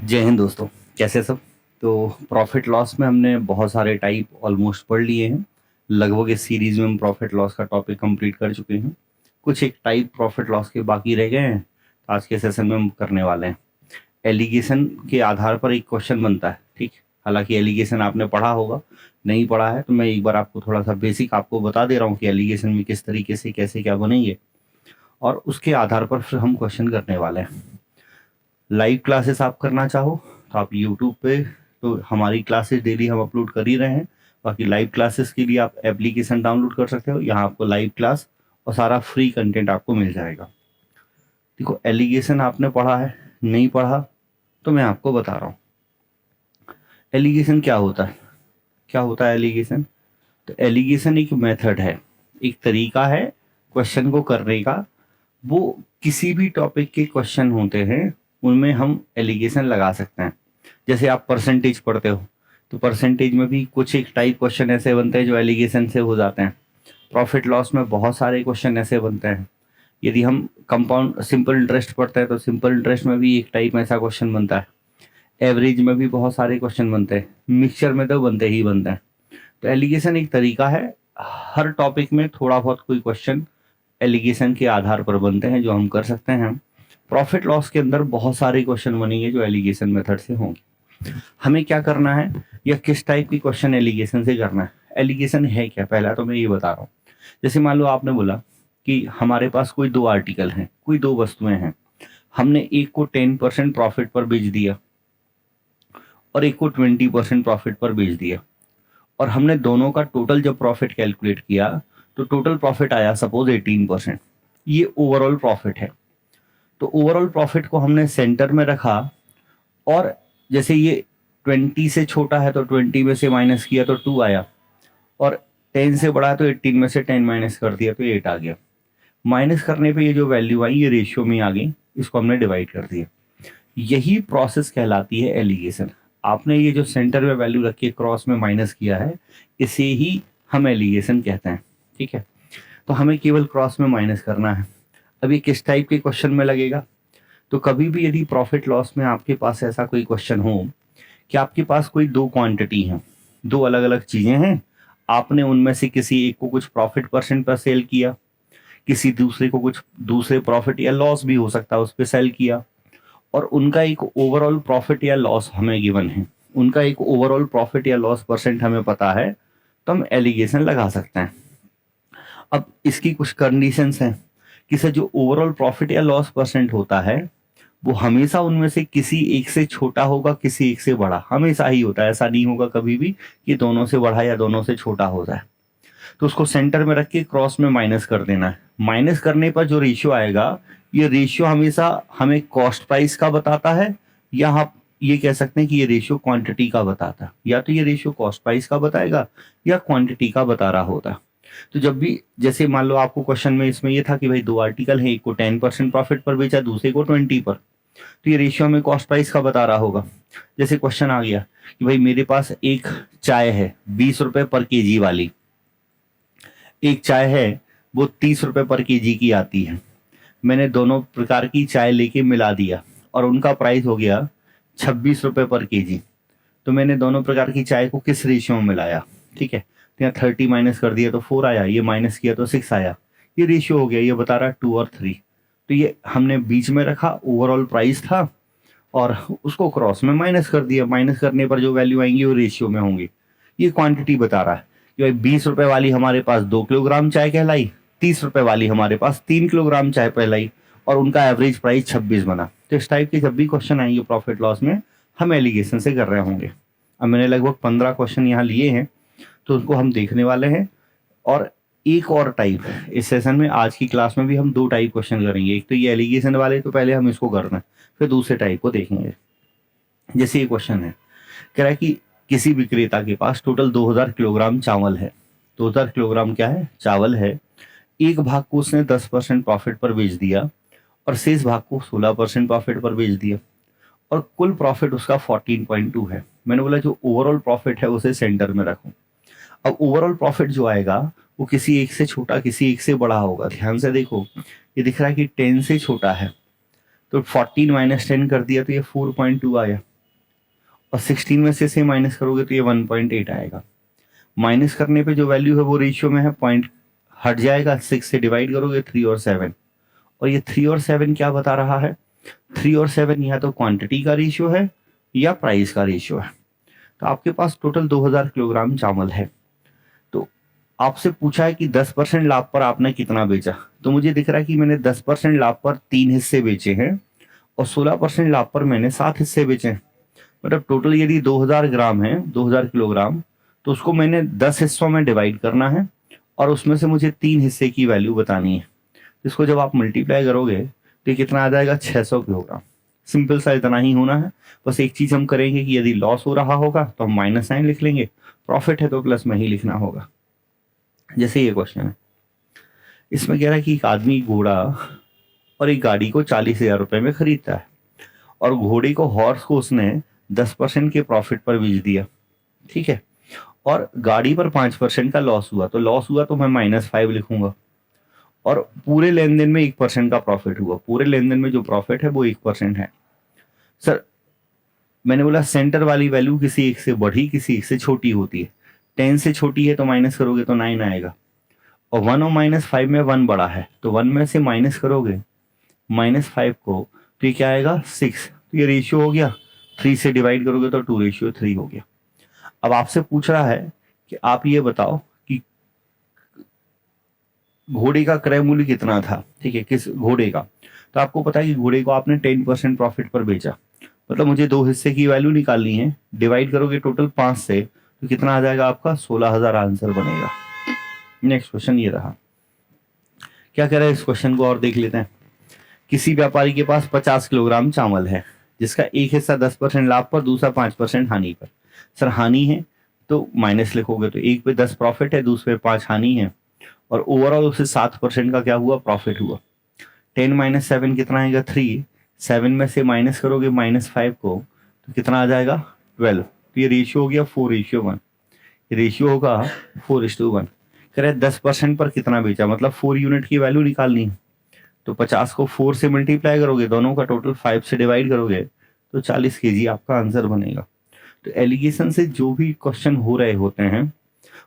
जय हिंद दोस्तों। कैसे सब। तो प्रॉफिट लॉस में हमने बहुत सारे टाइप ऑलमोस्ट पढ़ लिए हैं। लगभग इस सीरीज में हम प्रॉफिट लॉस का टॉपिक कंप्लीट कर चुके हैं। कुछ एक टाइप प्रॉफिट लॉस के बाकी रह गए हैं, तो आज के सेशन में हम करने वाले हैं। एलिगेशन के आधार पर एक क्वेश्चन बनता है, ठीक। हालांकि एलिगेशन आपने पढ़ा होगा, नहीं पढ़ा है तो मैं एक बार आपको थोड़ा सा बेसिक आपको बता दे रहा हूँ कि एलिगेशन में किस तरीके से कैसे क्या बनेंगे, और उसके आधार पर फिर हम क्वेश्चन करने वाले हैं। लाइव क्लासेस आप करना चाहो तो आप यूट्यूब पे, तो हमारी क्लासेस डेली हम अपलोड कर ही रहे हैं। बाकी लाइव क्लासेस के लिए आप एप्लीकेशन डाउनलोड कर सकते हो, यहाँ आपको लाइव क्लास और सारा फ्री कंटेंट आपको मिल जाएगा। देखो, एलिगेशन आपने पढ़ा है, नहीं पढ़ा तो मैं आपको बता रहा हूँ एलिगेशन क्या होता है। क्या होता है एलिगेशन? तो एलिगेशन एक मेथड है, एक तरीका है क्वेश्चन को करने का। वो किसी भी टॉपिक के क्वेश्चन होते हैं उनमें हम एलिगेशन लगा सकते हैं। जैसे आप परसेंटेज पढ़ते हो, तो परसेंटेज में भी कुछ एक टाइप क्वेश्चन ऐसे बनते हैं जो एलिगेशन से हो जाते हैं। प्रॉफिट लॉस में बहुत सारे क्वेश्चन ऐसे बनते हैं। यदि हम कंपाउंड सिंपल इंटरेस्ट पढ़ते हैं तो सिंपल इंटरेस्ट में भी एक टाइप ऐसा क्वेश्चन बनता है। एवरेज में भी बहुत सारे क्वेश्चन बनते हैं, मिक्सचर में तो बनते ही बनते हैं। तो एलिगेशन एक तरीका है, हर टॉपिक में थोड़ा बहुत कोई क्वेश्चन एलिगेशन के आधार पर बनते हैं जो हम कर सकते हैं। प्रॉफिट लॉस के अंदर बहुत सारे क्वेश्चन बनेंगे जो एलिगेशन मेथड से होंगे। हमें क्या करना है या किस टाइप की क्वेश्चन एलिगेशन से करना है, एलिगेशन है क्या, पहला तो मैं ये बता रहा हूँ। जैसे मान लो आपने बोला कि हमारे पास कोई दो आर्टिकल हैं, कोई दो वस्तुएं हैं, हमने एक को 10% प्रॉफिट पर बेच दिया और एक को 20% प्रॉफिट पर बेच दिया, और हमने दोनों का टोटल जब प्रॉफिट कैलकुलेट किया तो टोटल प्रॉफिट आया सपोज 18%। ये ओवरऑल प्रॉफिट है। तो ओवरऑल प्रॉफिट को हमने सेंटर में रखा, और जैसे ये 20 से छोटा है तो 20 में से माइनस किया तो 2 आया, और 10 से बड़ा है तो 18 में से 10 माइनस कर दिया तो 8 आ गया। माइनस करने पे ये जो वैल्यू आई ये रेशियो में आ गई, इसको हमने डिवाइड कर दिया। यही प्रोसेस कहलाती है एलिगेशन। आपने ये जो सेंटर में वैल्यू रखी है, क्रॉस में माइनस किया है, इसे ही हम एलिगेशन कहते हैं, ठीक है। तो हमें केवल क्रॉस में माइनस करना है। अब ये किस टाइप के क्वेश्चन में लगेगा? तो कभी भी यदि प्रॉफिट लॉस में आपके पास ऐसा कोई क्वेश्चन हो कि आपके पास कोई दो क्वांटिटी है, दो अलग अलग चीजें हैं, आपने उनमें से किसी एक को कुछ प्रॉफिट परसेंट पर सेल किया, किसी दूसरे को कुछ दूसरे प्रॉफिट या लॉस भी हो सकता है उस पर सेल किया, और उनका एक ओवरऑल प्रॉफिट या लॉस हमें गिवन है, उनका एक ओवरऑल प्रॉफिट या लॉस परसेंट हमें पता है, तो हम एलिगेशन लगा सकते हैं। अब इसकी कुछ कंडीशंस हैं कि सर जो ओवरऑल प्रॉफिट या लॉस परसेंट होता है वो हमेशा उनमें से किसी एक से छोटा होगा, किसी एक से बड़ा हमेशा ही होता है। ऐसा नहीं होगा कभी भी कि दोनों से बड़ा या दोनों से छोटा हो जाए। तो उसको सेंटर में रख के क्रॉस में माइनस कर देना है। माइनस करने पर जो रेशियो आएगा, ये रेशियो हमेशा हमें कॉस्ट प्राइस का बताता है, या आप ये कह सकते हैं कि ये रेशियो क्वांटिटी का बताता है। या तो ये रेशियो कॉस्ट प्राइस का बताएगा या क्वांटिटी का बता रहा होता। तो जब भी जैसे मान लो आपको क्वेश्चन में इसमें ये था कि भाई दो आर्टिकल है, एक को 10% प्रॉफिट पर बेचा, दूसरे को 20 पर, तो ये रेशियो हमें कॉस्ट प्राइस का बता रहा होगा। जैसे क्वेश्चन आ गया कि भाई मेरे पास एक चाय है 20 रुपए पर केजी वाली, एक चाय है वो 30 रुपए पर केजी की आती है। मैंने दोनों प्रकार की चाय लेके मिला दिया और उनका प्राइस हो गया 26 रुपए पर केजी। तो मैंने दोनों प्रकार की चाय को किस रेशियो में मिलाया, ठीक है। तो यहाँ 30 माइनस कर दिया तो 4 आया, ये माइनस किया तो 6 आया। ये रेशियो हो गया, ये बता रहा है 2 और 3। तो ये हमने बीच में रखा, ओवरऑल प्राइस था, और उसको क्रॉस में माइनस कर दिया। माइनस करने पर जो वैल्यू आएंगी वो रेशियो में होंगी। ये क्वांटिटी बता रहा है कि भाई 20 रुपए वाली हमारे पास 2 किलोग्राम चाय कहलाई, 30 रुपए वाली हमारे पास 3 किलोग्राम चाय कहलाई, और उनका एवरेज प्राइस 26 बना। तो इस टाइप के जब भी क्वेश्चन आएंगे प्रॉफिट लॉस में, हम एलिगेशन से कर रहे होंगे। अब मैंने लगभग 15 क्वेश्चन यहाँ लिए हैं, तो उनको हम देखने वाले हैं। और एक और टाइप इस सेशन में, आज की क्लास में भी हम दो टाइप क्वेश्चन करेंगे। एक तो ये एलिगेशन वाले, तो पहले हम इसको करना है, फिर दूसरे टाइप को देखेंगे। जैसे ये क्वेश्चन है, कह रहा है कि किसी विक्रेता के पास टोटल 2000 किलोग्राम चावल है। 2000 किलोग्राम क्या है? चावल है। एक भाग को उसने 10% प्रॉफिट पर बेच दिया और शेष भाग को 16% प्रॉफिट पर बेच दिया, और कुल प्रॉफिट उसका 14.2 है। मैंने बोला जो ओवरऑल प्रॉफिट है उसे सेंटर में रखो। अब ओवरऑल प्रॉफिट जो आएगा वो किसी एक से छोटा किसी एक से बड़ा होगा। ध्यान से देखो, ये दिख रहा है कि 10 से छोटा है, तो 14 माइनस 10 कर दिया तो ये 4.2 आया। और 16 में से माइनस करोगे तो ये 1.8 आएगा। माइनस करने पे जो वैल्यू है वो रेशियो में है, पॉइंट हट जाएगा, 6 से डिवाइड करोगे 3 और 7, और ये 3 और 7 क्या बता रहा है, 3 और 7 या तो क्वांटिटी का रेशियो है या प्राइस का रेशियो है। तो आपके पास टोटल 2000 किलोग्राम चावल है। तो आपसे पूछा है कि 10% लाभ पर आपने कितना बेचा, तो मुझे दिख रहा है कि मैंने 10% लाभ पर 3 हिस्से बेचे हैं और 16% लाभ पर मैंने 7 हिस्से बेचे हैं। मतलब टोटल यदि 2000 ग्राम है, 2000 किलोग्राम, तो उसको मैंने 10 हिस्सों में डिवाइड करना है और उसमें से मुझे 3 हिस्से की वैल्यू बतानी है। इसको जब आप मल्टीप्लाई करोगे तो ये कितना आ जाएगा, 600 किलोग्राम। सिंपल सा इतना ही होना है। बस एक चीज हम करेंगे कि यदि लॉस हो रहा होगा तो हम माइनस साइन लिख लेंगे, प्रॉफिट है तो प्लस में ही लिखना होगा। जैसे ये क्वेश्चन है, इसमें कह रहा है कि एक आदमी घोड़ा और एक गाड़ी को 40,000 रुपए में खरीदता है और घोड़े को, हॉर्स को उसने 10% के प्रॉफिट पर बेच दिया, ठीक है, और गाड़ी पर 5% का लॉस हुआ। तो लॉस हुआ तो मैं -5 लिखूंगा, और पूरे लेन देन में 1% का प्रॉफिट हुआ। पूरे लेन देन में जो प्रॉफिट है वो 1% है। सर मैंने बोला सेंटर वाली वैल्यू किसी एक से बड़ी किसी एक से छोटी होती है। 10 से छोटी है तो माइनस करोगे तो 9 आएगा, और 1 और -5 में 1 बड़ा है, तो 1 में से माइनस करोगे -5 को तो ये क्या आएगा, 6। तो ये रेशियो हो गया, 3 से डिवाइड करोगे तो 2:3 हो गया। अब आपसे पूछ रहा है कि आप ये बताओ कि घोड़े का क्रय मूल्य कितना था, ठीक है, किस घोड़े का। तो आपको पता है कि घोड़े को आपने 10% प्रॉफिट पर बेचा, मतलब मुझे 2 हिस्से की वैल्यू निकालनी है। डिवाइड करोगे टोटल 5 से तो कितना आ जाएगा आपका, 16,000 आंसर बनेगा। नेक्स्ट क्वेश्चन ये रहा, क्या कह रहा है इस क्वेश्चन को और देख लेते हैं। किसी व्यापारी के पास 50 किलोग्राम चावल है जिसका एक हिस्सा 10% लाभ पर, दूसरा 5% हानि पर। सर हानि है तो माइनस लिखोगे, तो एक पे 10 प्रॉफिट है, दूसरे पे 5 हानि है, और ओवरऑल उसे 7% का क्या हुआ, प्रॉफिट हुआ। 10 - 7 कितना आएगा, 3। 7 में से माइनस करोगे -5 को तो कितना आ जाएगा, 12। तो ये रेशियो हो गया 4:1। रेशियो होगा 4:1। कह रहे 10% पर कितना बेचा, मतलब 4 यूनिट की वैल्यू निकालनी है। तो 50 को 4 से मल्टीप्लाई करोगे, दोनों का टोटल 5 से डिवाइड करोगे तो 40 kg आपका आंसर बनेगा। तो एलिगेशन से जो भी क्वेश्चन हो रहे होते हैं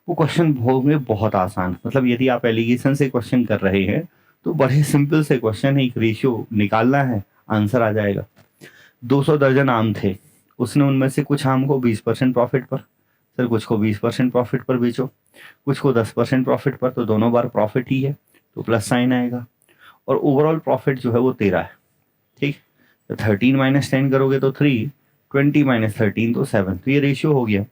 वो क्वेश्चन होंगे बहुत आसान। मतलब यदि आप एलिगेशन से क्वेश्चन कर रहे हैं तो बड़े सिंपल से क्वेश्चन है, एक रेशियो निकालना है, आंसर आ जाएगा। 200 दर्जन आम थे, उसने उनमें से कुछ आम को 20% प्रॉफिट पर, सर कुछ को 20% प्रॉफिट पर बेचो, कुछ को 10% प्रॉफिट पर, तो दोनों बार प्रॉफिट ही है तो प्लस साइन आएगा, और ओवरऑल प्रॉफिट जो है वो 13 है, ठीक। तो 13 - 10 करोगे तो 3, 20 - 13 तो 7। तो ये रेशियो हो गया।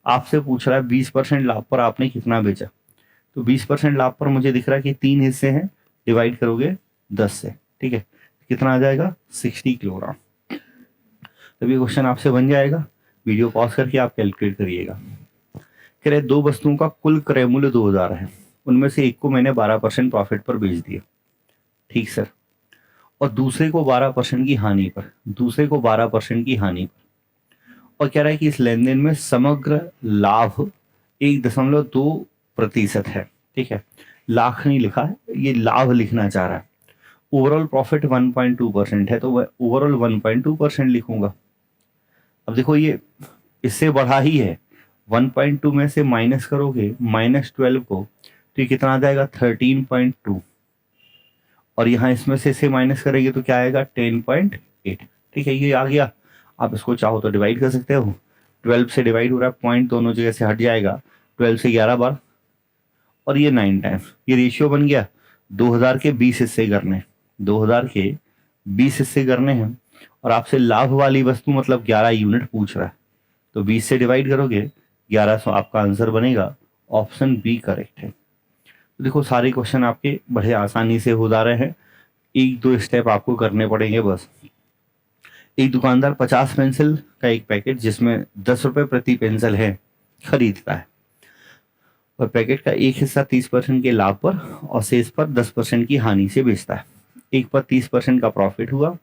आपसे पूछ रहा है 20% लाभ पर आपने कितना बेचा, तो 20% लाभ पर मुझे दिख रहा है कि 3 हिस्से हैं, डिवाइड करोगे 10 से, ठीक है, कितना आ जाएगा, 60 किलोग्राम। तब ये क्वेश्चन आपसे बन जाएगा। वीडियो पॉज करके आप कैलकुलेट करिएगा। कह रहे 2 वस्तुओं का कुल क्रय मूल्य 2000 है, उनमें से एक को मैंने 12% प्रॉफिट पर बेच दिया, ठीक सर, और दूसरे को 12% की हानि पर, दूसरे को 12% की हानि पर, और कह रहा है कि इस लेन देन में समग्र लाभ 1.2% है, ठीक है, लाख नहीं लिखा है, ये लाभ लिखना चाह रहा है। ओवरऑल प्रॉफिट 1.2% है तो वह ओवरऑल 1.2% लिखूंगा। अब देखो ये इससे बढ़ा ही है, 1.2 में से माइनस करोगे -12 को तो ये कितना आ जाएगा, 13.2, और यहाँ इसमें से इसे माइनस करेंगे तो क्या आएगा, 10.8, ठीक है, ये आ गया। आप इसको चाहो तो डिवाइड कर सकते हो, 12 से डिवाइड हो रहा है, पॉइंट दोनों जगह से हट जाएगा, 12 से 11 बार, और ये 9 टाइम्स, ये रेशियो बन गया। 2000 के 20 हिस्से करने, 2000 के 20 हिस्से करने हैं, और आपसे लाभ वाली वस्तु मतलब 11 यूनिट पूछ रहा है, तो 20 से डिवाइड करोगे 1100 आपका आंसर बनेगा। ऑप्शन बी करेक्ट है। तो देखो सारे क्वेश्चन आपके बड़े आसानी से हो जा रहे हैं, 1-2 स्टेप आपको करने पड़ेंगे बस। एक दुकानदार 50 पेंसिल का एक पैकेट जिसमें 10 रुपए प्रति पेंसिल है खरीदता है, और पैकेट का एक हिस्सा 30% के लाभ पर और शेष पर 10% की हानि से बेचता है। एक पर 30% का प्रॉफिट हुआ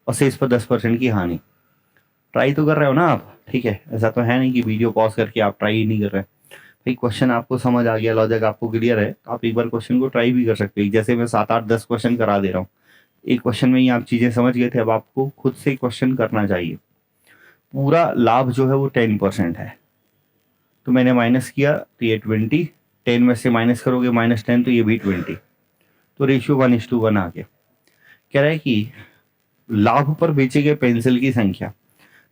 और शेष पर 10% की हानि। ट्राई तो कर रहे हो ना आप, ठीक है, ऐसा तो है नहीं कि वीडियो पॉज करके आप ट्राई ही नहीं कर रहे। भाई क्वेश्चन आपको समझ आ गया, लॉजिक आपको क्लियर है, आप एक बार क्वेश्चन को ट्राई भी कर सकते हो। जैसे मैं 7-8-10 क्वेश्चन करा दे रहा हूँ, एक क्वेश्चन में ही आप चीजें समझ गए थे, अब आपको खुद से क्वेश्चन करना चाहिए। पूरा लाभ जो है वो 10% है, तो मैंने माइनस किया तो ये 20, 10 में से माइनस करोगे -10 तो ये भी 20, तो रेशियो 1:1 आ गया। कह रहा है कि लाभ पर बेचे गए पेंसिल की संख्या,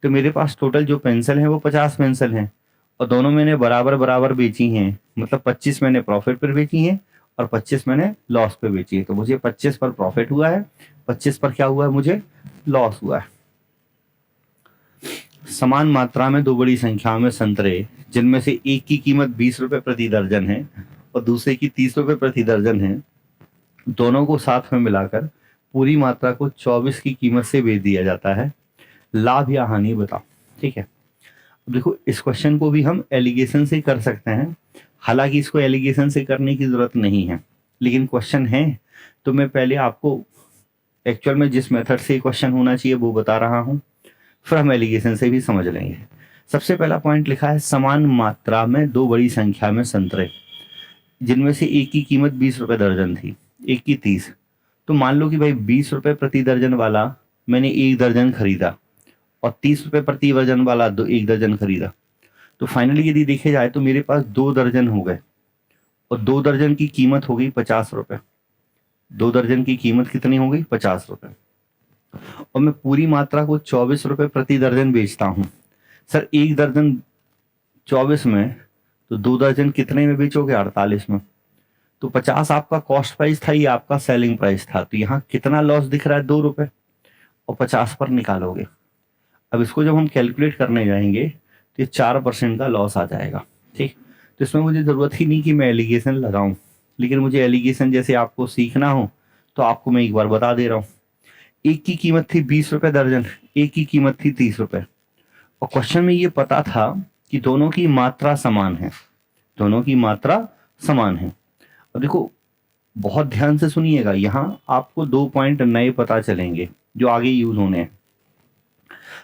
तो मेरे पास टोटल जो पेंसिल है वो 50 पेंसिल हैं और दोनों मैंने बराबर बराबर बेची हैं, मतलब 25 मैंने प्रॉफिट पर बेची हैं और 25 मैंने लॉस पे बेची है। तो मुझे 25 पर प्रॉफिट हुआ है, 25 पर क्या हुआ है, मुझे लॉस हुआ है। समान मात्रा में दो बड़ी संख्या में संतरे, जिनमें से एक की कीमत 20 रुपए प्रति दर्जन है और दूसरे की 30 रुपए प्रति दर्जन है, दोनों को साथ में मिलाकर पूरी मात्रा को 24 की कीमत से बेच दिया जाता है, लाभ या हानि बताओ। ठीक है, अब देखो इस क्वेश्चन को भी हम एलिगेशन से कर सकते हैं, हालांकि इसको एलिगेशन से करने की जरूरत नहीं है, लेकिन क्वेश्चन है तो मैं पहले आपको एक्चुअल में जिस मेथड से क्वेश्चन होना चाहिए वो बता रहा हूं, फिर हम एलिगेशन से भी समझ लेंगे। सबसे पहला पॉइंट लिखा है समान मात्रा में दो बड़ी संख्या में संतरे, जिनमें से एक की कीमत 20 रुपए दर्जन थी, एक की 30। तो मान लो कि भाई 20 रुपए प्रति दर्जन वाला मैंने एक दर्जन खरीदा और 30 रुपए प्रति दर्जन वाला एक दर्जन खरीदा, तो फाइनली यदि देखे जाए तो मेरे पास 2 दर्जन हो गए और 2 दर्जन की कीमत हो गई 50 रुपए। 2 दर्जन की कीमत कितनी हो गई, 50 रुपए, और मैं पूरी मात्रा को 24 रुपए प्रति दर्जन बेचता हूं। सर एक दर्जन 24 में, तो 2 दर्जन कितने में बेचोगे, 48 में। तो 50 आपका कॉस्ट प्राइस था, ये आपका सेलिंग प्राइस था, तो यहाँ कितना लॉस दिख रहा है, 2 रुपए, और 50 पर निकालोगे। अब इसको जब हम कैलकुलेट करने जाएंगे तो ये 4% का लॉस आ जाएगा। ठीक, तो इसमें मुझे ज़रूरत ही नहीं कि मैं एलिगेशन लगाऊं, लेकिन मुझे एलिगेशन जैसे आपको सीखना हो तो आपको मैं एक बार बता दे रहा हूँ। एक की कीमत थी 20 रुपए दर्जन, एक की कीमत थी 30 रुपए, और क्वेश्चन में ये पता था कि दोनों की मात्रा समान है, दोनों की मात्रा समान है। अब देखो बहुत ध्यान से सुनिएगा, यहाँ आपको 2 पॉइंट नए पता चलेंगे जो आगे यूज होने हैं।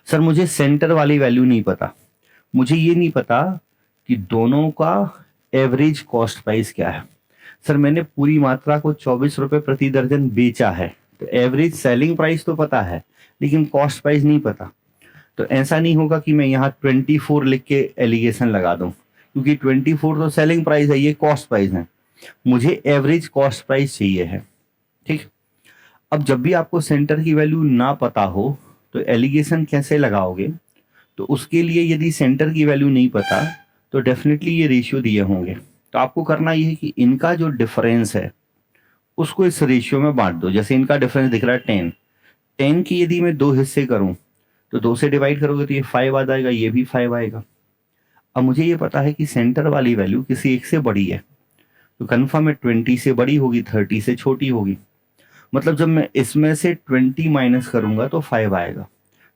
सर मुझे सेंटर वाली वैल्यू नहीं पता, मुझे ये नहीं पता कि दोनों का एवरेज कॉस्ट प्राइस क्या है। सर मैंने पूरी मात्रा को 24 रुपए प्रति दर्जन बेचा है, तो एवरेज सेलिंग प्राइस तो पता है लेकिन कॉस्ट प्राइस नहीं पता। तो ऐसा नहीं होगा कि मैं यहाँ 24 लिख के एलिगेशन लगा दूं, क्योंकि 24 तो सेलिंग प्राइस है, ये कॉस्ट प्राइस है, मुझे एवरेज कॉस्ट प्राइस चाहिए है। ठीक, अब जब भी आपको सेंटर की वैल्यू ना पता हो तो एलिगेशन कैसे लगाओगे, तो उसके लिए यदि सेंटर की वैल्यू नहीं पता तो डेफिनेटली ये रेशियो दिए होंगे, तो आपको करना ये है कि इनका जो डिफरेंस है उसको इस रेशियो में बांट दो। जैसे इनका डिफरेंस दिख रहा है 10, 10 की यदि मैं 2 हिस्से करूं तो 2 से डिवाइड करोगे तो ये 5 आ जाएगा, ये भी 5 आएगा। अब मुझे ये पता है कि सेंटर वाली वैल्यू किसी एक से बड़ी है, तो कन्फर्म है 20 से बड़ी होगी, 30 से छोटी होगी, मतलब जब मैं इसमें से 20 माइनस करूंगा तो 5 आएगा।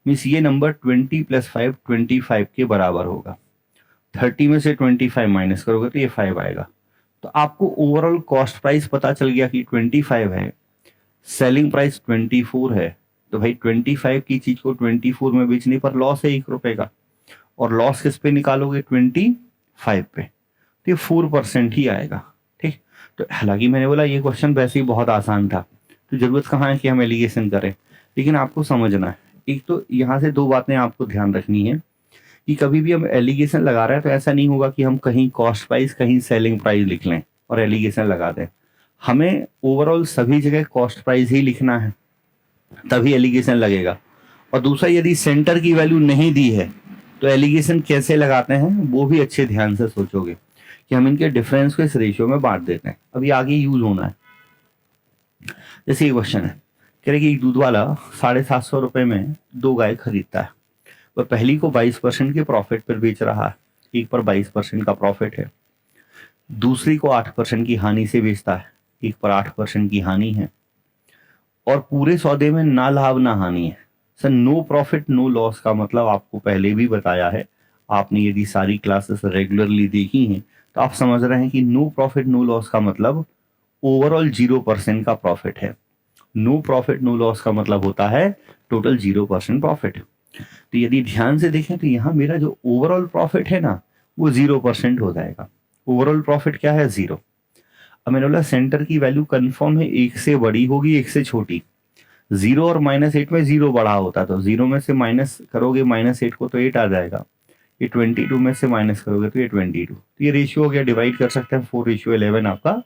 मीन्स ये नंबर 20 + 5 25 के बराबर होगा। 30 में से 25 माइनस करोगे तो ये 5 आएगा। तो आपको ओवरऑल कॉस्ट प्राइस पता चल गया कि 25 है, सेलिंग प्राइस 24 है, तो भाई 25 की चीज को 24 में बेचने पर लॉस है 1 रुपए का, और लॉस किस पे निकालोगे, 25 पे, तो ये 4% ही आएगा। ठीक, तो हालांकि मैंने बोला ये क्वेश्चन वैसे ही बहुत आसान था, तो जरूरत कहाँ है कि हम एलिगेशन करें, लेकिन आपको समझना है। एक तो यहाँ से 2 बातें आपको ध्यान रखनी है कि कभी भी हम एलिगेशन लगा रहे हैं तो ऐसा नहीं होगा कि हम कहीं कॉस्ट प्राइस कहीं सेलिंग प्राइस लिख लें और एलिगेशन लगा दें। हमें ओवरऑल सभी जगह कॉस्ट प्राइस ही लिखना है, तभी एलिगेशन लगेगा। और दूसरा, यदि सेंटर की वैल्यू नहीं दी है तो एलिगेशन कैसे लगाते हैं वो भी अच्छे ध्यान से सोचोगे कि हम इनके डिफरेंस को इस रेशियो में बांट देते हैं। अभी आगे यूज होना है। जैसे ये क्वेश्चन है, कह रहे कि एक दूध वाला 750 रुपए में 2 गाय खरीदता है, वह पहली को 22% के प्रॉफिट पर बेच रहा है, एक पर 22% का प्रॉफिट है, दूसरी को 8% की हानि से बेचता है, एक पर 8% की हानि है, और पूरे सौदे में ना लाभ ना हानि है। Sir no profit no loss का मतलब आपको पहले भी बताया है, आपने यदि सारी क्लासेस रेगुलरली देखी हैं तो आप समझ रहे हैं कि नो प्रॉफिट नो लॉस का मतलब ओवरऑल 0% का प्रॉफिट है। नो प्रॉफिट नो लॉस का मतलब होता है टोटल 0% प्रॉफिट। तो यदि ध्यान से देखें तो यहाँ मेरा जो ओवरऑल प्रॉफिट है ना वो 0% हो जाएगा। ओवरऑल प्रॉफिट क्या है, 0। अब मैंने बोला सेंटर की वैल्यू कंफर्म है, एक से बड़ी होगी एक से छोटी, जीरो और -8 में जीरो बड़ा होता है, तो जीरो में से माइनस करोगे -8 को तो 8 आ जाएगा। ये 22 में से माइनस करोगे तो ये 22, तो ये रेशियो हो गया। डिवाइड कर सकते हैं, 4:11 आपका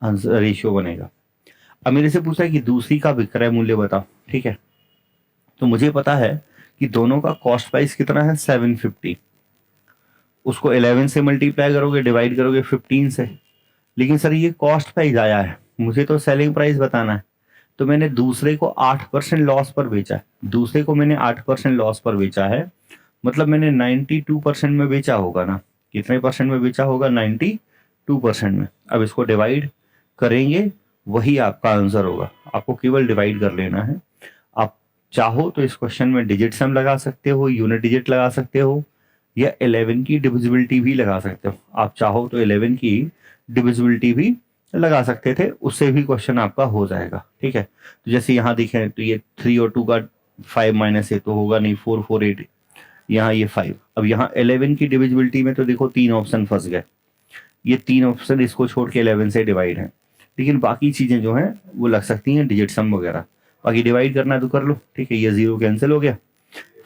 आंसर रेशियो बनेगा। अब मेरे से पूछा है कि दूसरी का विक्रय मूल्य बताओ, ठीक है। तो मुझे पता है कि दोनों का कॉस्ट प्राइस कितना है 750, उसको 11 से मल्टीप्लाई करोगे, डिवाइड करोगे 15 से। लेकिन सर ये कॉस्ट प्राइस आया है, मुझे तो सेलिंग प्राइस बताना है। तो मैंने दूसरे को 8% लॉस पर बेचा है, दूसरे को मैंने 8% लॉस पर बेचा है, मतलब मैंने 92% में बेचा होगा ना। कितने परसेंट में बेचा होगा? 92% में। अब इसको डिवाइड करेंगे, वही आपका आंसर होगा। आपको केवल डिवाइड कर लेना है। आप चाहो तो इस क्वेश्चन में डिजिट सम लगा सकते हो, यूनिट डिजिट लगा सकते हो, या 11 की डिविजिबिलिटी भी लगा सकते हो। आप चाहो तो 11 की डिविजिबिलिटी भी लगा सकते थे, उससे भी क्वेश्चन आपका हो जाएगा, ठीक है। तो जैसे यहाँ देखें तो ये 3 और 2 का 5 माइनस है तो होगा नहीं, 4 4 8, यहाँ ये 5। अब यहाँ 11 की डिविजिबिलिटी में तो देखो 3 ऑप्शन फंस गए, ये 3 ऑप्शन इसको छोड़ के 11 से डिवाइड है। लेकिन बाकी चीजें जो हैं वो लग सकती हैं डिजिट सम वगैरह। बाकी डिवाइड करना है तो कर लो, ठीक है। ये 0 कैंसिल हो गया,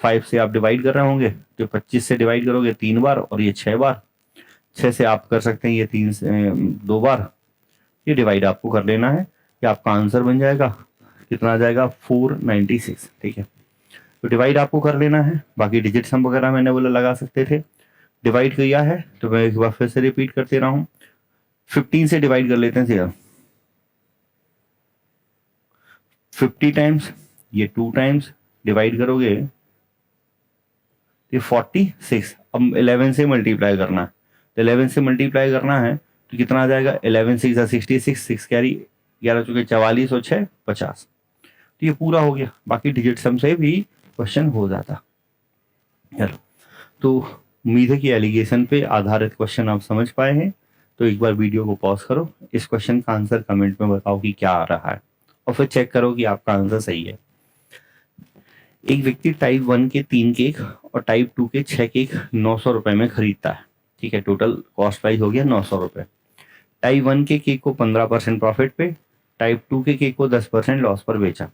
5 से आप डिवाइड कर रहे होंगे तो 25 से डिवाइड करोगे 3 बार, और ये 6 बार। 6 से आप कर सकते हैं ये 3 से 2 बार। ये डिवाइड आपको कर लेना है, कि आपका आंसर बन जाएगा कितना आ जाएगा 496, ठीक है। तो डिवाइड आपको कर लेना है, बाकी डिजिट सम वगैरह मैंने बोला लगा सकते थे। डिवाइड किया है तो मैं एक बार फिर से रिपीट करते रहा हूँ। 15 से डिवाइड कर लेते हैं सीधा, 50 टाइम्स, ये 2 टाइम्स डिवाइड करोगे ये 46। अब 11 से मल्टीप्लाई करना है, तो 11 से मल्टीप्लाई करना है तो कितना आ जाएगा? 11 6 66, 6 कैरी 11 चुके 44 और 6 50। तो ये पूरा हो गया। बाकी डिजिट सम से भी क्वेश्चन हो जाता। चलो, तो उम्मीद है कि एलिगेशन पे आधारित क्वेश्चन आप समझ पाए हैं। तो एक बार वीडियो को पॉज करो, इस क्वेश्चन का आंसर कमेंट में बताओ कि क्या आ रहा है, और फिर चेक करो कि आपका आंसर सही है। एक व्यक्ति टाइप 1 के 3 केक और टाइप 2 के 6 केक 900 रुपए में खरीदता है, ठीक है। टोटल कॉस्ट प्राइस हो गया 900 रुपए। टाइप 1 के केक को 15% प्रॉफिट पे, टाइप 2 के केक को 10% लॉस पर बेचा।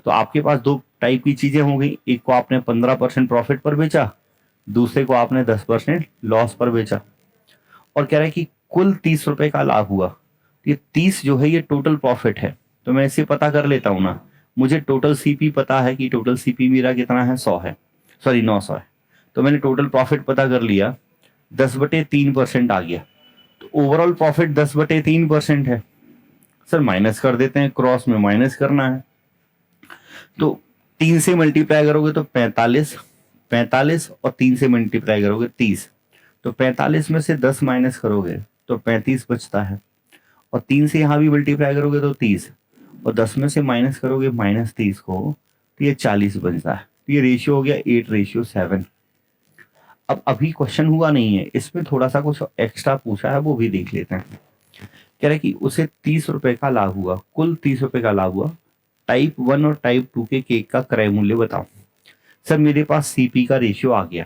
तो आपके पास दो टाइप की चीजें हो गई, एक को आपने 15% प्रॉफिट पर बेचा, दूसरे को आपने 10% लॉस पर बेचा। और कह रहा है कि कुल 30 रुपए का लाभ हुआ। ये 30 जो है ये टोटल प्रॉफिट है, तो मैं इसे पता कर लेता हूं ना। मुझे टोटल सीपी पता है कि टोटल सीपी मेरा कितना है, 100 है, सॉरी 900 है। तो मैंने टोटल प्रॉफिट पता कर लिया, 10/3% आ गया। तो ओवरऑल प्रॉफिट 10/3% है। सर माइनस कर देते हैं, क्रॉस में माइनस करना है। तो 3 से मल्टीप्लाई करोगे तो 45, 45 और 3 से मल्टीप्लाई करोगे 30। तो 45 में से 10 माइनस करोगे तो 35 बचता है, और 3 से यहाँ भी मल्टीप्लाई करोगे तो 30, और 10 में से माइनस करोगे -30 को तो ये 40 बचता है। तो ये रेशियो हो गया 8:7। अब अभी क्वेश्चन हुआ नहीं है, इसमें थोड़ा सा कुछ एक्स्ट्रा पूछा है, वो भी देख लेते हैं। कह रहा है कि उसे 30 रुपए का लाभ हुआ, कुल 30 रुपए का लाभ हुआ। टाइप 1 और टाइप 2 के केक का क्रय मूल्य बताओ। सर मेरे पास सीपी का रेशियो आ गया।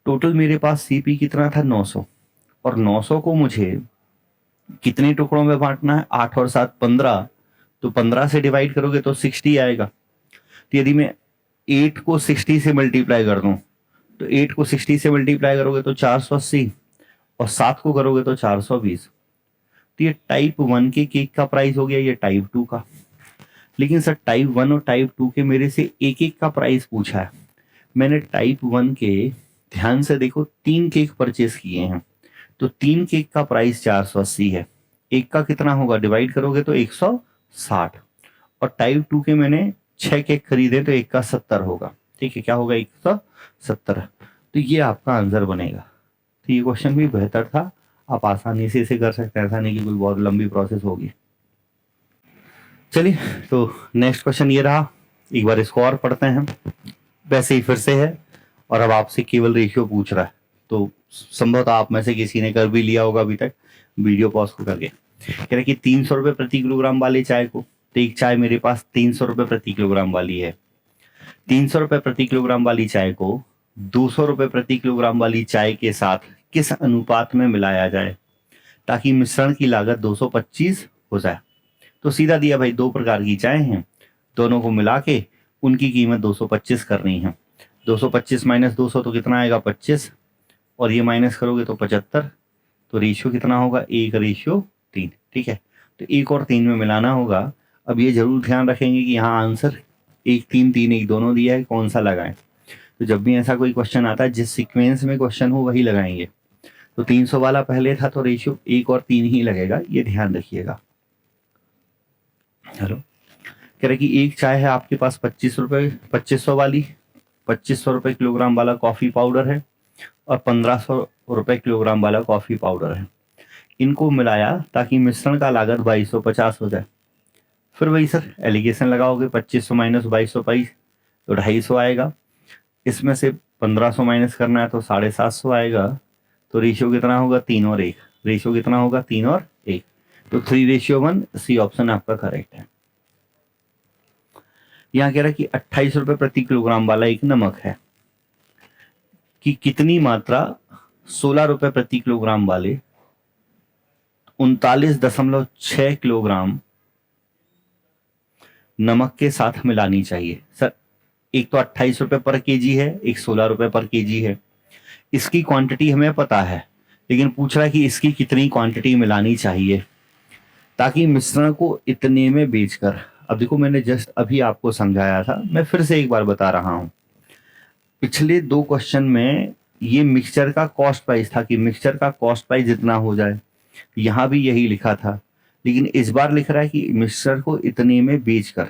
टोटल मेरे पास सीपी कितना था 900, और 900 को मुझे कितने टुकड़ों में बांटना है? 8 और 7 15। तो 15 से डिवाइड करोगे तो 60 आएगा। तो यदि मैं 8 को 60 से मल्टीप्लाई कर दूं, तो 8 को 60 से मल्टीप्लाई करोगे तो 480, और 7 को करोगे तो 420। तो ये टाइप 1 के केक का प्राइस हो गया, ये टाइप 2 का। लेकिन सर टाइप 1 और टाइप 2 के मेरे से एक एक का प्राइस पूछा है। मैंने टाइप 1 के, ध्यान से देखो, 3 केक परचेस किए हैं, तो 3 केक का प्राइस 480 है। एक का कितना होगा? डिवाइड करोगे तो 160। और टाइप 2 के मैंने 6 केक खरीदे तो एक का 70 होगा, ठीक है। क्या होगा? 170। तो ये आपका आंसर बनेगा। तो ये क्वेश्चन भी बेहतर था, आप आसानी से इसे कर सकते हैं, ऐसा नहीं कि कोई बहुत लंबी प्रोसेस होगी। चलिए, तो नेक्स्ट क्वेश्चन ये रहा, एक बार इसको और पढ़ते हैं। वैसे ही फिर से है, और अब आपसे केवल रेशियो पूछ रहा है, तो संभवतः आप में से किसी ने कर भी लिया होगा अभी तक वीडियो पॉज को करके। कह रहे कि 300 रुपये प्रति किलोग्राम वाली चाय को, तो एक चाय मेरे पास 300 रुपये प्रति किलोग्राम वाली है। 300 रुपये प्रति किलोग्राम वाली चाय को 200 रुपये प्रति किलोग्राम वाली चाय के साथ किस अनुपात में मिलाया जाए ताकि मिश्रण की लागत 225 हो जाए। तो सीधा दिया भाई, दो प्रकार की चाय हैं, दोनों को मिला के उनकी कीमत 225 करनी है। 225 माइनस 200 तो कितना आएगा 25, और ये माइनस करोगे तो 75। तो रेशियो कितना होगा 1:3। ठीक है, तो 1 और 3 में मिलाना होगा। अब ये जरूर ध्यान रखेंगे कि यहाँ आंसर 1 3 3 1 दोनों दिया है, कौन सा लगाएं। तो जब भी ऐसा कोई क्वेश्चन आता है जिस सीक्वेंस में क्वेश्चन हो वही लगाएंगे। तो 300 वाला पहले था तो रेशियो 1 और 3 ही लगेगा, ये ध्यान रखिएगा। हेलो, कह रहे कि एक चाय है आपके पास 25 रुपये 2500 वाली, 2500 रुपये किलोग्राम वाला कॉफ़ी पाउडर है और 1500 रुपये किलोग्राम वाला कॉफ़ी पाउडर है। इनको मिलाया ताकि मिश्रण का लागत 2250 हो जाए। फिर वही सर एलिगेशन लगाओगे, 2500 माइनस 2222 तो 250 आएगा। इसमें से 1500 माइनस करना है तो 750 आएगा। तो रेशियो कितना होगा 3 और 1। रेशियो कितना होगा 3 और 1, तो 3:1। सी ऑप्शन आपका करेक्ट है। यहाँ कह रहा है कि 28 रुपये प्रति किलोग्राम वाला एक नमक है कि कितनी मात्रा 16 रुपये प्रति किलोग्राम वाले 39.6 किलोग्राम नमक के साथ मिलानी चाहिए। सर एक तो 28 रुपये पर केजी है, एक 16 रुपये पर केजी है। इसकी क्वांटिटी हमें पता है, लेकिन पूछ रहा है कि इसकी कितनी क्वांटिटी मिलानी चाहिए ताकि मिश्रण को इतने में बेचकर। अब देखो मैंने जस्ट अभी आपको समझाया था, मैं फिर से एक बार बता रहा हूं। पिछले 2 क्वेश्चन में ये मिक्सचर का कॉस्ट प्राइस था कि मिक्सचर का कॉस्ट प्राइस जितना हो जाए, यहां भी यही लिखा था, लेकिन इस बार लिख रहा है कि मिक्सचर को इतने में बेचकर।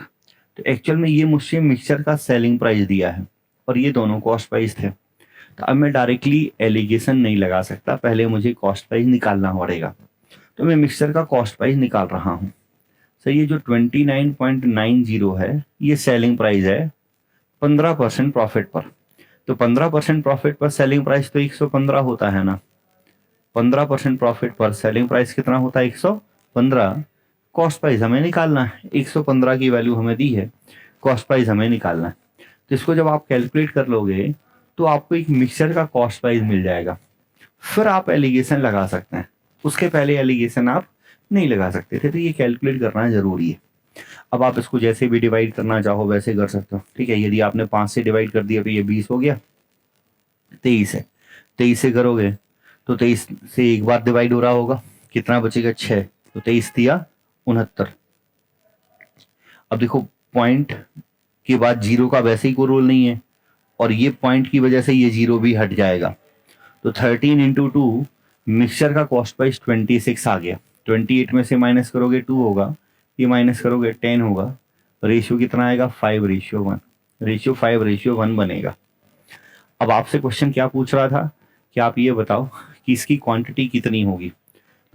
तो एक्चुअल में ये मुझसे मिक्सचर का सेलिंग प्राइस दिया है और ये दोनों कॉस्ट प्राइस थे। तो अब मैं डायरेक्टली एलिगेशन नहीं लगा सकता, पहले मुझे कॉस्ट प्राइस निकालना पड़ेगा। तो मैं मिक्सचर का कॉस्ट प्राइस निकाल रहा हूँ। सर ये जो 29.90 है ये सेलिंग प्राइस है 15% प्रॉफिट पर। तो 15% प्रॉफिट पर सेलिंग प्राइस तो 115 होता है ना। 15% प्रॉफिट पर सेलिंग प्राइस कितना होता है 115। कॉस्ट प्राइस हमें निकालना है, 115 की वैल्यू हमें दी है, कॉस्ट प्राइस हमें निकालना है। तो इसको जब आप कैलकुलेट कर लोगे तो आपको एक मिक्सचर का कॉस्ट प्राइस मिल जाएगा। फिर आप एलिगेशन लगा सकते हैं, उसके पहले एलिगेशन आप नहीं लगा सकते थे। तो ये कैलकुलेट करना जरूरी है। अब आप इसको जैसे भी डिवाइड करना चाहो वैसे कर सकते हो। ठीक है, यदि आपने 5 से डिवाइड कर दिया तो ये 20 हो गया, 23 है। 23 से करोगे तो 23 से एक बार डिवाइड हो रहा होगा, कितना बचेगा 6। तो 23 दिया 69। अब देखो पॉइंट के बाद जीरो का वैसे ही कोई रोल नहीं है, और ये पॉइंट की वजह से ये जीरो भी हट जाएगा। तो 13 इंटू 2 मिक्सचर का कॉस्ट प्राइस 26 आ गया। 28 में से माइनस करोगे 2 होगा, ये माइनस करोगे 10 होगा। रेशियो कितना आएगा 5:1। रेशियो 5:1 बनेगा। अब आपसे क्वेश्चन क्या पूछ रहा था कि आप ये बताओ कि इसकी क्वांटिटी कितनी होगी।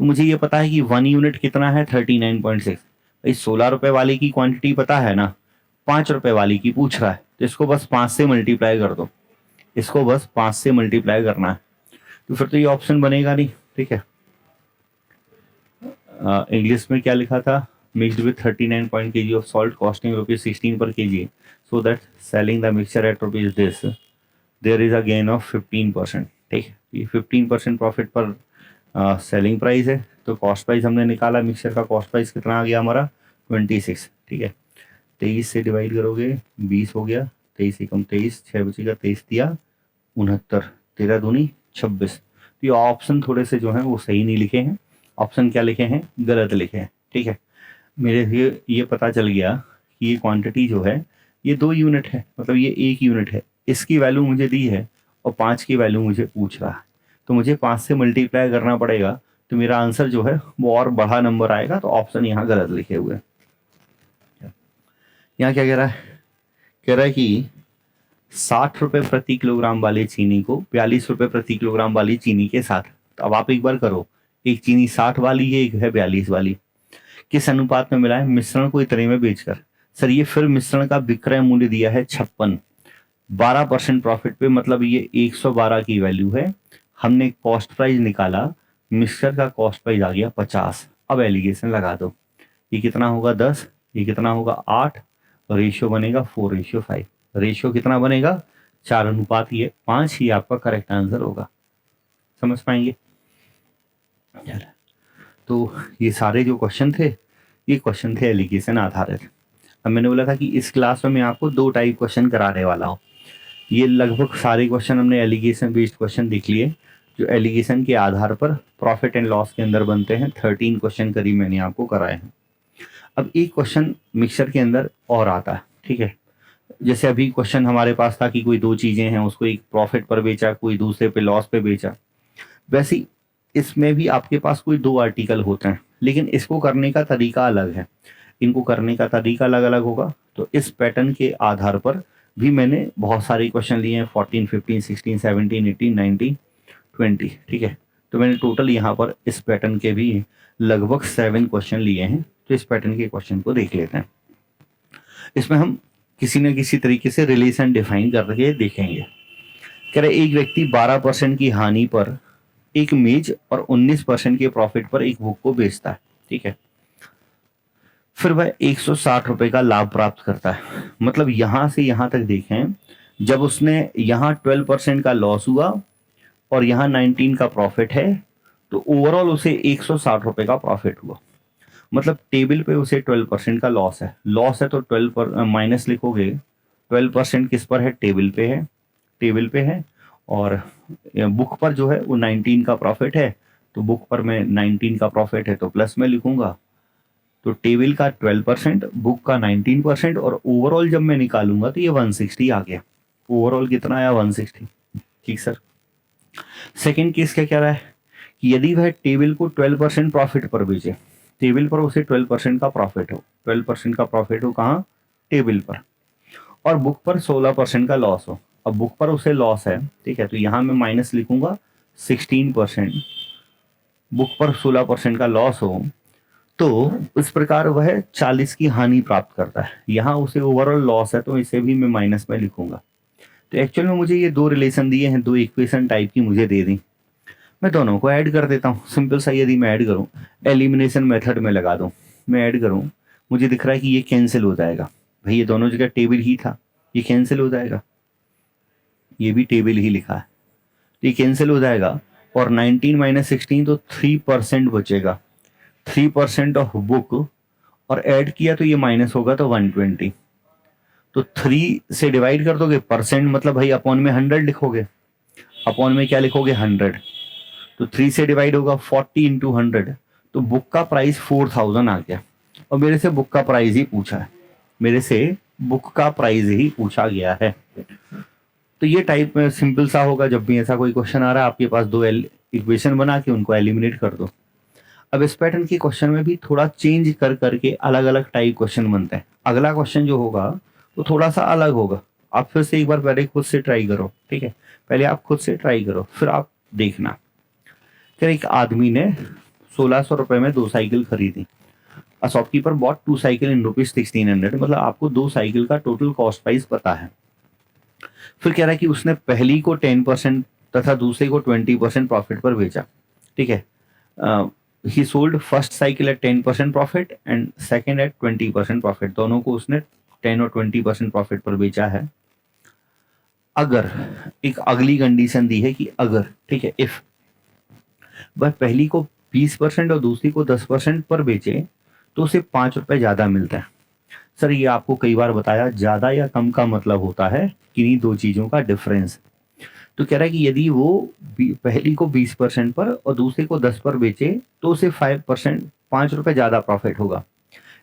तो मुझे ये पता है कि 1 यूनिट कितना है 39.6। भाई 16 रुपए वाले की क्वांटिटी पता है ना, 5 रुपए वाली की पूछ रहा है, तो इसको बस 5 से मल्टीप्लाई कर दो। इसको बस 5 से मल्टीप्लाई करना है, तो फिर तो ये ऑप्शन बनेगा नहीं। ठीक है, इंग्लिश में क्या लिखा था, mixed with 39 point kg of salt costing ₹16 per kg, so that selling the mixture at rupees this there is a gain of 15%। ठीक है, ये 15% प्रॉफिट पर सेलिंग प्राइस है। तो कॉस्ट प्राइस हमने निकाला, मिक्सचर का कॉस्ट प्राइस कितना आ गया हमारा 26। ठीक है, 23 से डिवाइड करोगे 20 हो गया, 23 एकम 23, 6 बचेगा, 23 दिया 69, 13 दूनी 26। तो ये ऑप्शन थोड़े से जो है वो सही नहीं लिखे हैं, ऑप्शन क्या लिखे हैं गलत लिखे हैं। ठीक है, मेरे लिए ये पता चल गया कि ये क्वांटिटी जो है ये 2 यूनिट है, मतलब ये 1 यूनिट है। इसकी वैल्यू मुझे दी है और 5 की वैल्यू मुझे पूछ रहा है, तो मुझे 5 से मल्टीप्लाई करना पड़ेगा। तो मेरा आंसर जो है वो और बड़ा नंबर आएगा। तो ऑप्शन यहाँ गलत लिखे हुए हैं। यहाँ क्या कह रहा है, कह रहा है कि 60 रुपये प्रति किलोग्राम वाली चीनी को 42 रुपये प्रति किलोग्राम वाली चीनी के साथ। तो अब आप एक बार करो, एक चीनी 60 वाली है, एक है 42 वाली, किस अनुपात में मिलाए मिश्रण को इतने में बेचकर। सर ये फिर मिश्रण का विक्रय मूल्य दिया है 56, 12% प्रॉफिट पे, मतलब ये 112 की वैल्यू है। हमने कॉस्ट प्राइस निकाला, मिक्सचर का कॉस्ट प्राइस आ गया 50। अब एलिगेशन लगा दो, ये कितना होगा 10, ये कितना होगा 8, रेशियो बनेगा 4:5। रेशियो कितना बनेगा 4:5। ही आपका करेक्ट आंसर होगा। समझ पाएंगे। तो ये सारे जो क्वेश्चन थे ये क्वेश्चन थे एलिगेशन आधारित। अब मैंने बोला था कि इस क्लास में मैं आपको 2 टाइप क्वेश्चन कराने वाला हूँ। ये लगभग सारे क्वेश्चन हमने एलिगेशन बेस्ड क्वेश्चन देख लिए, जो एलिगेशन के आधार पर प्रॉफिट एंड लॉस के अंदर बनते हैं। 13 क्वेश्चन करीब मैंने आपको कराए हैं। अब एक क्वेश्चन मिक्सचर के अंदर और आता है, ठीक है। जैसे अभी क्वेश्चन हमारे पास था कि कोई 2 चीजें हैं, उसको एक प्रॉफिट पर बेचा, कोई दूसरे पे लॉस पे बेचा। वैसे ही इसमें भी आपके पास कोई 2 आर्टिकल होते हैं, लेकिन इसको करने का तरीका अलग है, इनको करने का तरीका अलग अलग होगा। तो इस पैटर्न के आधार पर भी मैंने बहुत सारे क्वेश्चन लिए हैं, 14, 15, 16, 17, 18, 19, 20, ठीक है। तो मैंने टोटल यहाँ पर इस पैटर्न के भी लगभग 7 क्वेश्चन लिए हैं। तो इस पैटर्न के क्वेश्चन को देख लेते हैं। इसमें हम किसी न किसी तरीके से रिलेशन डिफाइन करके देखेंगे। कह रहे एक व्यक्ति 12% की हानि पर एक मेज और 19% के प्रॉफिट पर एक बुक को बेचता है, ठीक है। फिर वह 160 रुपए का लाभ प्राप्त करता है। मतलब यहां से यहां तक देखें, जब उसने यहाँ 12% का लॉस हुआ और यहाँ 19 का प्रॉफिट है, तो ओवरऑल उसे 160 रुपए का प्रॉफिट हुआ। मतलब टेबल पे उसे 12% का लॉस है। लॉस है तो 12 पर माइनस लिखोगे। 12% किस पर है? टेबल पे है, टेबल पे है। और बुक पर जो है वो 19 का प्रॉफिट है, तो बुक पर मैं 19 का प्रॉफिट है तो प्लस में लिखूंगा। तो टेबल का 12%, बुक का 19%, और ओवरऑल जब मैं निकालूंगा तो ये 160 आ गया। ओवरऑल कितना आया? 160। ठीक सर। सेकेंड केस क्या कह रहा है कि यदि वह टेबल को 12% प्रॉफिट पर बेचे, टेबल पर उसे 12% का प्रॉफिट हो, 12% का प्रॉफिट हो कहाँ? टेबल पर, और बुक पर 16% का लॉस हो। अब बुक पर उसे लॉस है, ठीक है, तो यहां मैं माइनस लिखूंगा 16%। बुक पर 16% का लॉस हो तो इस प्रकार वह 40 की हानि प्राप्त करता है। यहाँ उसे ओवरऑल लॉस है तो इसे भी मैं माइनस में लिखूंगा। तो एक्चुअल में मुझे ये 2 रिलेशन दिए हैं, 2 इक्वेशन टाइप की मुझे दे दी। मैं दोनों को ऐड कर देता हूँ। सिंपल सा यदि मैं ऐड करूँ, एलिमिनेशन मेथड में लगा दूँ, मैं ऐड करूँ, मुझे दिख रहा है कि ये कैंसिल हो जाएगा। भाई ये दोनों जगह टेबल ही था, ये कैंसिल हो जाएगा। ये भी टेबल ही लिखा है, तो ये कैंसिल हो जाएगा। और 19 माइनस 16 तो 3% बचेगा। 3% ऑफ बुक, और ऐड किया तो ये माइनस होगा तो 120। तो 3 से डिवाइड कर दोगे, परसेंट मतलब भाई अपॉन में 100 लिखोगे। अपॉन में क्या लिखोगे? 100। तो 3 से डिवाइड होगा 40 इंटू 100, तो बुक का प्राइस 4000 आ गया। और मेरे से बुक का प्राइस ही पूछा है, मेरे से बुक का प्राइस ही पूछा गया है। तो ये टाइप में सिंपल सा होगा। जब भी ऐसा कोई क्वेश्चन आ रहा है आपके पास, 2 इक्वेशन बना के उनको एलिमिनेट कर दो। अब इस पैटर्न के क्वेश्चन में भी थोड़ा चेंज कर करके अलग अलग टाइप क्वेश्चन बनते हैं। अगला क्वेश्चन जो होगा वो थोड़ा सा अलग होगा। आप फिर से एक बार पहले खुद से ट्राई करो, ठीक है। पहले आप खुद से ट्राई करो, फिर आप देखना। फिर एक आदमी ने 1600 रुपए में 2 साइकिल खरीदी। A shopkeeper bot 2 cycle in rupees 1600। मतलब आपको 2 साइकिल का टोटल कॉस्ट प्राइस पता है। फिर कह रहा है कि उसने पहली को 10% तथा दूसरे को 20% प्रॉफिट पर बेचा, ठीक है। He sold first cycle at 10% profit and second at 20% profit. दोनों को उसने 10 और 20% प्रॉफिट पर बेचा है। अगर, एक अगली कंडीशन दी है कि अगर, ठीक है, इफ वह पहली को 20% और दूसरी को 10% पर बेचे तो उसे 5 रुपए ज्यादा मिलता है। सर ये आपको कई बार बताया, ज्यादा या कम का मतलब होता है किन्हीं 2 चीजों का डिफरेंस। तो कह रहा है कि यदि वो पहली को 20% पर और दूसरे को 10 पर बेचे तो उसे 5%, 5 रुपए ज्यादा प्रॉफिट होगा।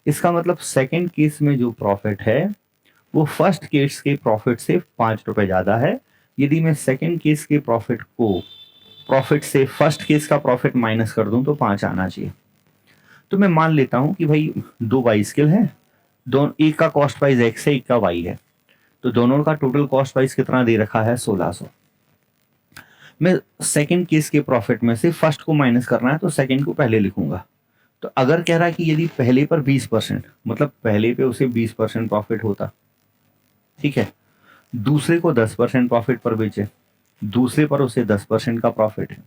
इसका मतलब सेकंड केस में जो प्रॉफिट है वो फर्स्ट केस के प्रॉफिट से 5 रुपए ज्यादा है। यदि मैं सेकंड केस के प्रॉफिट को, प्रॉफिट से फर्स्ट केस का प्रॉफिट माइनस कर दूं तो 5 आना चाहिए। तो मैं मान लेता हूं कि भाई 2 बाइसिकल है, दोनों, एक का कॉस्ट प्राइस एक्स है, एक का वाई है, तो दोनों का टोटल कॉस्ट प्राइस कितना दे रखा है? 1600। मैं सेकंड केस के प्रॉफिट में से फर्स्ट को माइनस करना है तो सेकंड को पहले लिखूंगा। तो अगर कह रहा है कि यदि पहले पर 20%, मतलब पहले पे उसे 20% प्रॉफिट होता, ठीक है, दूसरे को 10% प्रॉफिट पर बेचे, दूसरे पर उसे 10% का प्रॉफिट है,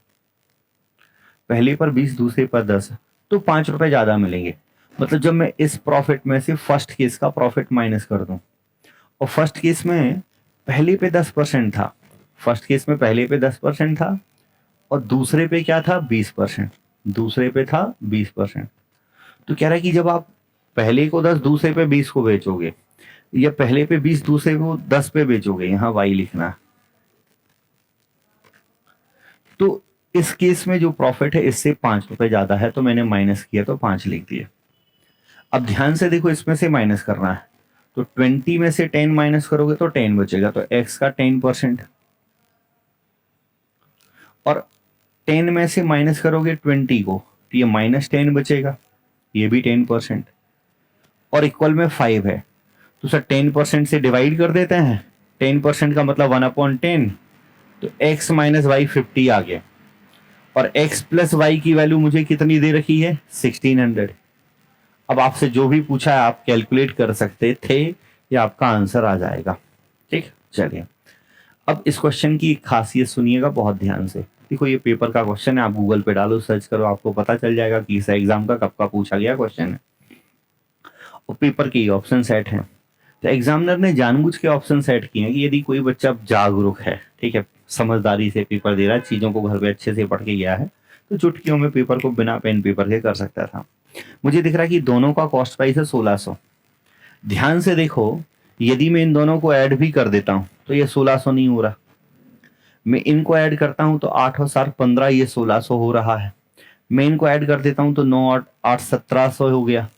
पहले पर 20 दूसरे पर 10, तो 5 रुपए ज्यादा मिलेंगे। मतलब जब मैं इस प्रॉफिट में से फर्स्ट केस का प्रॉफिट माइनस कर दूं, और फर्स्ट केस में पहले पे 10% था, फर्स्ट केस में पहले पे 10% था और दूसरे पे क्या था? 20%। दूसरे पे था 20%। तो कह रहा है कि जब आप पहले को 10 दूसरे पे 20 को बेचोगे, या पहले पे 20 दूसरे को 10 पे बेचोगे, यहाँ वाई लिखना। तो इस केस में जो प्रॉफिट है इससे 5 रुपए ज्यादा है, तो मैंने माइनस किया तो 5 लिख दिया। अब ध्यान से देखो, इसमें से माइनस करना है, तो 20 में से 10 माइनस करोगे तो 10 बचेगा, तो x का 10%, और 10 में से माइनस करोगे 20 को तो ये -10 बचेगा, ये भी 10%, और इक्वल में 5 है, तो सर 10% से डिवाइड कर देते हैं, 10% का मतलब 1/10, तो x माइनस वाई 50 आ गया, और x प्लस वाई की वैल्यू मुझे कितनी दे रखी है, 1600। अब आपसे जो भी पूछा है आप कैलकुलेट कर सकते थे, या आपका आंसर आ जाएगा। ठीक, चलिए अब इस क्वेश्चन की खासियत सुनिएगा बहुत ध्यान से। देखो ये पेपर का क्वेश्चन है, आप गूगल पे डालो, सर्च करो, आपको पता चल जाएगा कि इस एग्जाम का कब का पूछा गया क्वेश्चन है, और पेपर के ऑप्शन सेट हैं। तो एग्जामिनर ने जानबूझ के ऑप्शन सेट किए हैं कि यदि कोई बच्चा जागरूक है, ठीक है, समझदारी से पेपर दे रहा है, चीज़ों को घर पे अच्छे से पढ़ के गया है, तो चुटकियों में पेपर को बिना पेन पेपर के कर सकता था। मुझे दिख रहा है कि दोनों का कॉस्ट प्राइस है 1600। ध्यान से देखो, यदि मैं इन दोनों को ऐड भी कर देता हूं तो ये 1600 नहीं हो रहा, मैं इनको ऐड करता हूं तो 8 और 7 15, ये 1600 हो रहा है। मैं इनको ऐड कर देता हूं तो 9 और 8 1700 हो गया।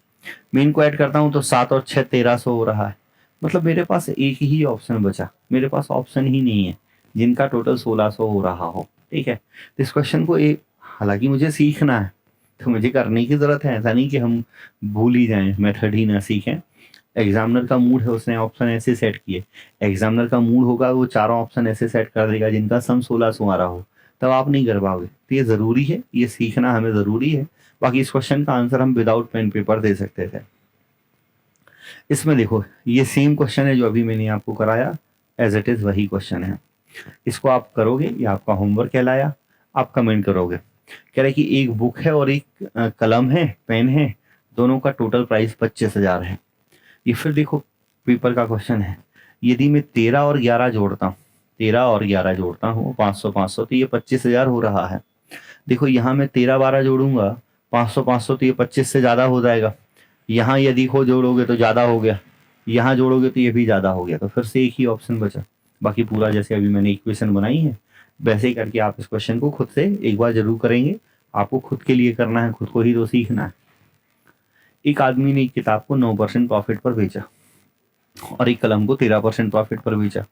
मैं इनको ऐड करता हूं तो 7 और 6 1300 हो रहा है। मतलब मेरे पास एक ही ऑप्शन बचा, मेरे पास ऑप्शन ही नहीं है जिनका टोटल 1600 हो रहा हो। ठीक है, तो इस क्वेश्चन को एक, हालांकि मुझे सीखना है तो मुझे करने की जरूरत है, ऐसा नहीं कि हम भूल ही जाएं, मेथड ही ना सीखें। एग्जामिनर का मूड है, उसने ऑप्शन ऐसे सेट किए। एग्जामिनर का मूड होगा वो चारों ऑप्शन ऐसे सेट कर देगा जिनका सम 1600 आ रहा हो, तब आप नहीं कर पाओगे। तो ये ज़रूरी है, ये सीखना हमें ज़रूरी है। बाकी इस क्वेश्चन का आंसर हम विदाउट पेन पेपर दे सकते थे। इसमें देखो ये सेम क्वेश्चन है जो अभी मैंने आपको कराया, एज इट इज़ वही क्वेश्चन है। इसको आप करोगे, ये आपका होमवर्क कहलाया, आप कमेंट करोगे। कह रहे कि एक बुक है और एक कलम है, पेन है, दोनों का टोटल प्राइस 25,000 है। ये फिर देखो पेपर का क्वेश्चन है, यदि मैं 13 और 11 जोड़ता हूँ, 13 और 11 जोड़ता हूँ 500 500, तो ये 25,000 हो रहा है। देखो यहाँ मैं 13 12 जोड़ूंगा 500 500, तो ये 25 से ज़्यादा हो जाएगा। यहाँ यदि हो जोड़ोगे तो ज़्यादा हो गया, यहाँ जोड़ोगे तो ये भी ज़्यादा हो गया, तो फिर से एक ही ऑप्शन बचा। बाकी पूरा जैसे अभी मैंने इक्वेशन बनाई है वैसे ही करके आप इस क्वेश्चन को खुद से एक बार जरूर करेंगे। आपको खुद के लिए करना है, खुद को ही तो सीखना है। एक आदमी ने एक किताब को 9% प्रॉफिट पर बेचा और एक कलम को 13% प्रॉफिट पर बेचा।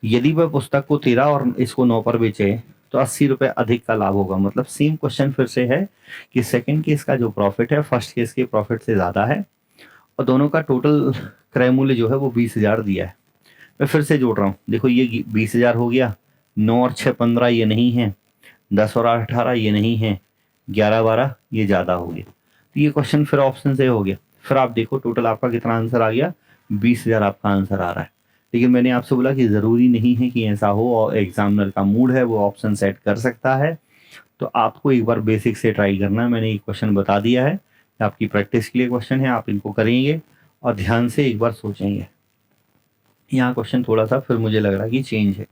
यदि वह पुस्तक को 13 और इसको 9 पर बेचे तो 80 रुपए अधिक का लाभ होगा। मतलब सेम क्वेश्चन फिर से है कि सेकंड केस का जो प्रॉफिट है फर्स्ट केस के प्रॉफिट से ज़्यादा है, और दोनों का टोटल क्रय मूल्य जो है वो 20,000 दिया है। मैं फिर से जोड़ रहा हूँ, देखो ये 20,000 हो गया, 9 और 6 15 ये नहीं है, 10 और 8 18 ये नहीं है, 11 12 ये ज़्यादा हो गया। तो ये क्वेश्चन फिर ऑप्शन से हो गया। फिर आप देखो टोटल आपका कितना आंसर आ गया, 20,000 आपका आंसर आ रहा है। लेकिन मैंने आपसे बोला कि ज़रूरी नहीं है कि ऐसा हो, और एग्जामिनर का मूड है वो ऑप्शन सेट कर सकता है। तो आपको एक बार बेसिक से ट्राई करना है। मैंने एक क्वेश्चन बता दिया है, आपकी प्रैक्टिस के लिए क्वेश्चन है, आप इनको करेंगे और ध्यान से एक बार सोचेंगे। यहाँ क्वेश्चन थोड़ा सा फिर मुझे लग रहा है कि चेंज है।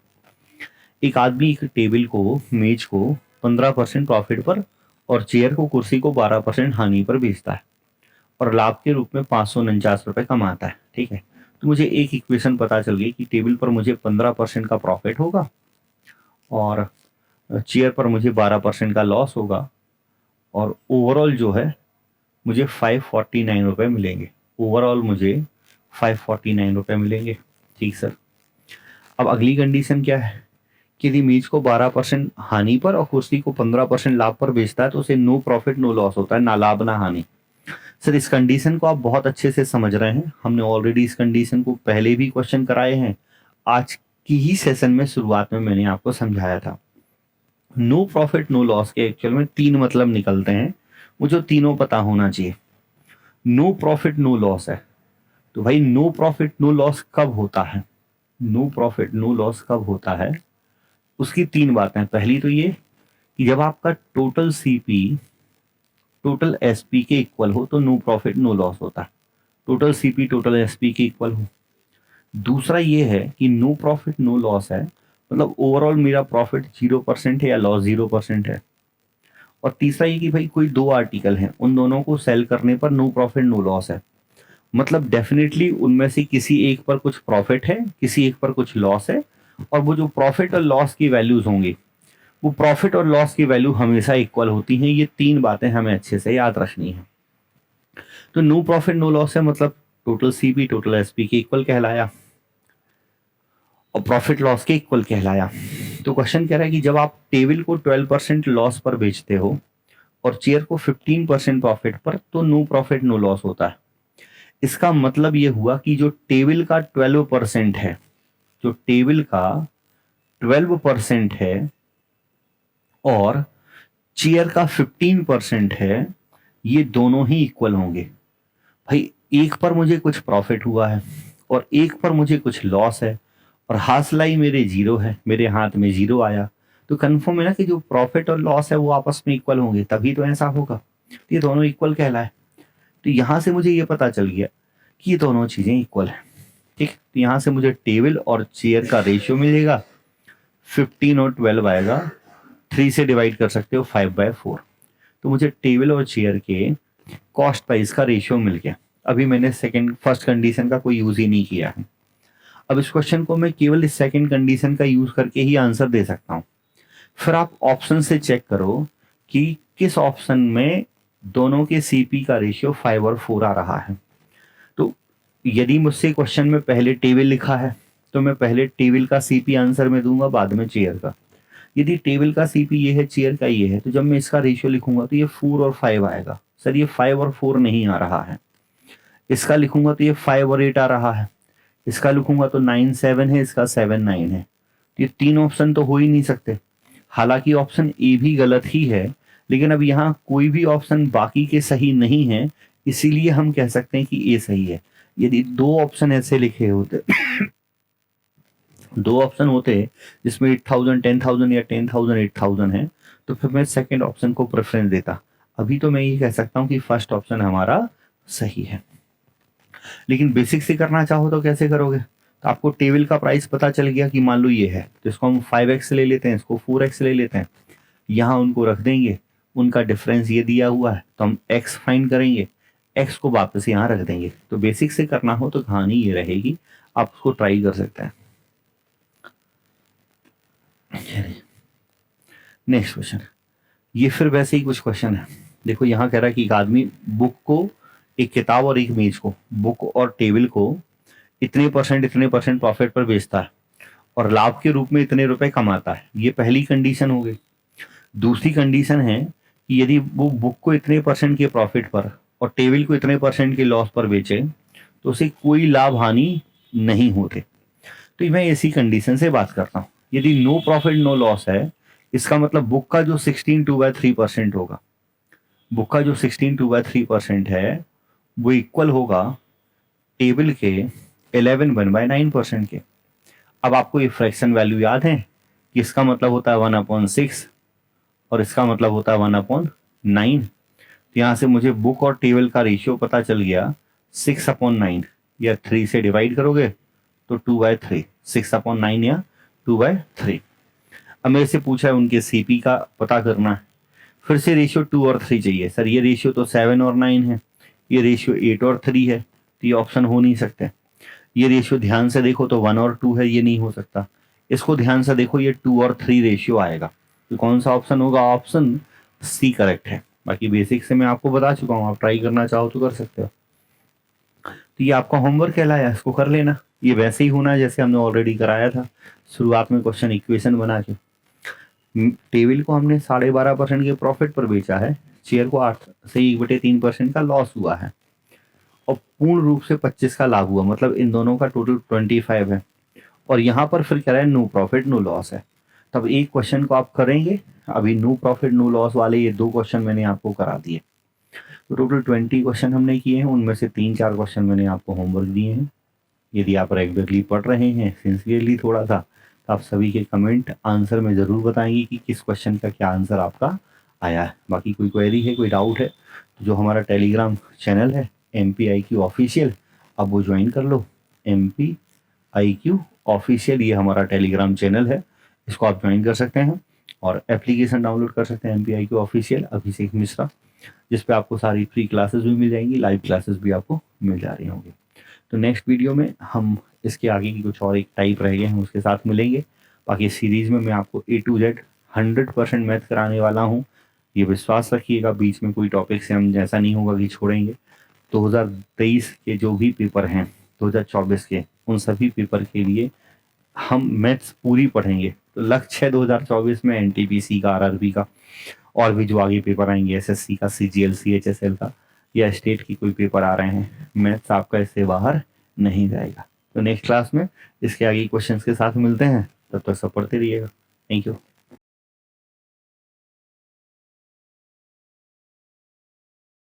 एक आदमी एक टेबल को, मेज को 15% प्रॉफिट पर और चेयर को, कुर्सी को 12% हानि पर बेचता है और लाभ के रूप में 549 रुपये कमाता है। ठीक है, तो मुझे एक इक्वेशन पता चल गई कि टेबल पर मुझे 15% का प्रॉफिट होगा और चेयर पर मुझे 12% का लॉस होगा, और ओवरऑल जो है मुझे 549 रुपये मिलेंगे। ओवरऑल मुझे 549 रुपये मिलेंगे। ठीक सर, अब अगली कंडीशन क्या है कि यदि मेज को 12% हानि पर और कुर्सी को 15% लाभ पर बेचता है तो उसे नो प्रॉफिट नो लॉस होता है, ना लाभ ना हानि। सर इस कंडीशन को आप बहुत अच्छे से समझ रहे हैं, हमने ऑलरेडी इस कंडीशन को पहले भी क्वेश्चन कराए हैं। आज की ही सेशन में शुरुआत में मैंने आपको समझाया था। नो प्रॉफिट नो लॉस के एक्चुअल में 3 मतलब निकलते हैं, मुझे तीनों पता होना चाहिए। नो प्रॉफिट नो लॉस है, तो भाई नो प्रॉफिट नो लॉस कब होता है, नो प्रॉफिट नो लॉस कब होता है, उसकी 3 बातें। पहली तो ये कि जब आपका टोटल सीपी टोटल एसपी के इक्वल हो तो नो प्रॉफिट नो लॉस होता है, टोटल सीपी टोटल एसपी के इक्वल हो। दूसरा ये है कि नो प्रॉफिट नो लॉस है, मतलब ओवरऑल मेरा प्रॉफिट 0% है या लॉस 0% है। और तीसरा ये कि भाई कोई 2 आर्टिकल हैं, उन दोनों को सेल करने पर नो प्रॉफिट नो लॉस है। मतलब डेफिनेटली उनमें से किसी एक पर कुछ प्रॉफिट है, किसी एक पर कुछ लॉस है, और वो जो प्रॉफिट और लॉस की वैल्यूज होंगी वो प्रॉफिट और लॉस की वैल्यू हमेशा इक्वल होती हैं। ये तीन बातें हमें अच्छे से याद रखनी है। तो नो प्रॉफिट नो लॉस है मतलब टोटल सीपी टोटल एसपी के इक्वल कहलाया और प्रॉफिट लॉस के इक्वल कहलाया। तो क्वेश्चन कह रहा है कि जब आप टेबल को 12% लॉस पर बेचते हो और चेयर को 15% प्रॉफिट पर, तो नो प्रॉफिट नो लॉस होता है। इसका मतलब ये हुआ कि जो टेबल का 12% है, जो टेबल का 12% है और चेयर का 15% है, ये दोनों ही इक्वल होंगे। भाई एक पर मुझे कुछ प्रॉफिट हुआ है और एक पर मुझे कुछ लॉस है और हासिलाई मेरे जीरो है, मेरे हाथ में जीरो आया, तो कंफर्म है ना कि जो प्रॉफिट और लॉस है वो आपस में इक्वल होंगे, तभी तो ऐसा होगा। ये दोनों इक्वल कहलाए। तो यहां से मुझे ये पता चल गया कि ये दोनों चीजें इक्वल है। ठीक, तो यहां से मुझे टेबल और चेयर का रेशियो मिलेगा, 15 और 12 आएगा, 3 से डिवाइड कर सकते हो 5/4। तो मुझे टेबल और चेयर के कॉस्ट प्राइस का रेशियो मिल गया। अभी मैंने फर्स्ट कंडीशन का कोई यूज ही नहीं किया है। अब इस क्वेश्चन को मैं केवल इस सेकंड कंडीशन का यूज करके ही आंसर दे सकता हूं। फिर आप ऑप्शन से चेक करो कि किस ऑप्शन में दोनों के सीपी का रेशियो 5 और 4 आ रहा है। तो यदि मुझसे क्वेश्चन में पहले टेबल लिखा है तो मैं पहले टेबल का सीपी आंसर में दूंगा, बाद में चेयर का। यदि टेबल का सीपी ये है, चेयर का ये है, तो जब मैं इसका रेशियो लिखूंगा तो ये 4 और 5 आएगा। सर ये 5 और 4 नहीं आ रहा है। इसका लिखूंगा तो ये 5 और 8 आ रहा है। इसका लिखूंगा तो 9 7 है, इसका 7 9 है। ये तीन ऑप्शन तो हो ही नहीं सकते। हालांकि ऑप्शन ए भी गलत ही है, लेकिन अब यहाँ कोई भी ऑप्शन बाकी के सही नहीं है, इसीलिए हम कह सकते हैं कि ए सही है। यदि दो ऑप्शन ऐसे लिखे होते दो ऑप्शन होते जिसमें 8000 10,000 या 10,000 8,000 है, तो फिर मैं सेकंड ऑप्शन को प्रेफरेंस देता। अभी तो मैं ये कह सकता हूँ कि फर्स्ट ऑप्शन हमारा सही है। लेकिन बेसिक से करना चाहो तो कैसे करोगे? तो आपको टेबल का प्राइस पता चल गया कि मान लो ये है, तो इसको हम 5x ले लेते हैं, इसको 4x ले लेते हैं, यहाँ उनको रख देंगे, उनका डिफरेंस ये दिया हुआ है तो हम x फाइंड करेंगे, x को वापस यहाँ रख देंगे। तो बेसिक से करना हो तो कहानी ये रहेगी, आप उसको ट्राई कर सकते हैं। नेक्स्ट क्वेश्चन, ये फिर वैसे ही कुछ क्वेश्चन है। देखो यहाँ कह रहा है कि एक आदमी बुक को, एक किताब और एक मेज को, बुक और टेबल को इतने परसेंट प्रॉफिट पर बेचता है और लाभ के रूप में इतने रुपए कमाता है। ये पहली कंडीशन हो गई। दूसरी कंडीशन है कि यदि वो बुक को इतने परसेंट के प्रॉफिट पर और टेबल को इतने परसेंट के लॉस पर बेचे तो उसे कोई लाभ हानि नहीं होते। तो मैं इसी कंडीशन से बात करता हूँ। यदि नो प्रॉफिट नो लॉस है, इसका मतलब बुक का जो 16 2/3% होगा, बुक का जो 16 2/3% है वो इक्वल होगा टेबल के 11 1/9% के। अब आपको ये फ्रैक्शन वैल्यू याद है कि इसका मतलब होता है 1/6 और इसका मतलब होता है 1/9। तो यहाँ से मुझे बुक और टेबल का रेशियो पता चल गया 6/9, या 3 से डिवाइड करोगे तो 2/3, 6/9 या 2/3। अब मेरे से पूछा है उनके सीपी का पता करना है। फिर से रेशियो 2 और 3 चाहिए। सर ये रेशियो तो 7 और 9 है, ये रेशियो 8 और 3 है, तो ये ऑप्शन हो नहीं सकते। ये रेशियो ध्यान से देखो तो 1 और 2 है, ये नहीं हो सकता। इसको ध्यान से देखो, ये 2 और 3 रेशियो आएगा। तो कौन सा ऑप्शन होगा? ऑप्शन सी करेक्ट है। बाकी बेसिक से मैं आपको बता चुका हूँ, आप ट्राई करना चाहो तो कर सकते हो। तो ये आपका होमवर्क कहलाया, इसको कर लेना। ये वैसे ही होना है जैसे हमने ऑलरेडी कराया था शुरुआत में, क्वेश्चन इक्वेशन बना के। टेबल को हमने 12.5% के प्रॉफिट पर बेचा है, शेयर को 8 से 1/3% का लॉस हुआ है और पूर्ण रूप से 25 का लाभ हुआ, मतलब इन दोनों का टोटल 25 है। और यहाँ पर फिर कह रहा है नो प्रॉफिट नो लॉस है। तब एक क्वेश्चन को आप करेंगे, अभी नो प्रॉफिट नो लॉस वाले ये 2 क्वेश्चन मैंने आपको करा दिए। तो टोटल 20 क्वेश्चन हमने किए हैं, उनमें से 3-4 क्वेश्चन मैंने आपको होमवर्क दिए हैं। यदि आप रेगुलरली पढ़ रहे हैं, सिंसियरली थोड़ा सा, तो आप सभी के कमेंट आंसर में ज़रूर बताएंगे कि किस क्वेश्चन का क्या आंसर आपका आया है। बाकी कोई क्वेरी है, कोई डाउट है, तो जो हमारा टेलीग्राम चैनल है MPIQ ऑफिशियल, अब वो ज्वाइन कर लो। MPIQ ऑफिशियल ये हमारा टेलीग्राम चैनल है, इसको आप ज्वाइन कर सकते हैं और एप्लीकेशन डाउनलोड कर सकते हैं MPIQ ऑफिशियल अभिषेक मिश्रा। जिस पे आपको सारी फ्री क्लासेस भी मिल जाएंगी, लाइव क्लासेस भी आपको मिल जा रही होंगी। तो नेक्स्ट वीडियो में हम इसके आगे की कुछ और एक टाइप रह गए हैं उसके साथ मिलेंगे। बाकी सीरीज में मैं आपको A to Z 100% मैथ कराने वाला हूँ, ये विश्वास रखिएगा। बीच में कोई टॉपिक से हम ऐसा नहीं होगा कि छोड़ेंगे। 2023 के जो भी पेपर हैं, 2024 के, उन सभी पेपर के लिए हम मैथ्स पूरी पढ़ेंगे। तो लक्ष्य है 2024 में NTPC का, RRB का, और भी जो आगे पेपर आएंगे, SSC का, CGL CHSL का, या स्टेट की कोई पेपर आ रहे हैं, मैथ्स आपका इससे बाहर नहीं जाएगा। तो नेक्स्ट क्लास में इसके आगे क्वेश्चंस के साथ मिलते हैं, तब तक सब पढ़ते रहिएगा। Thank you.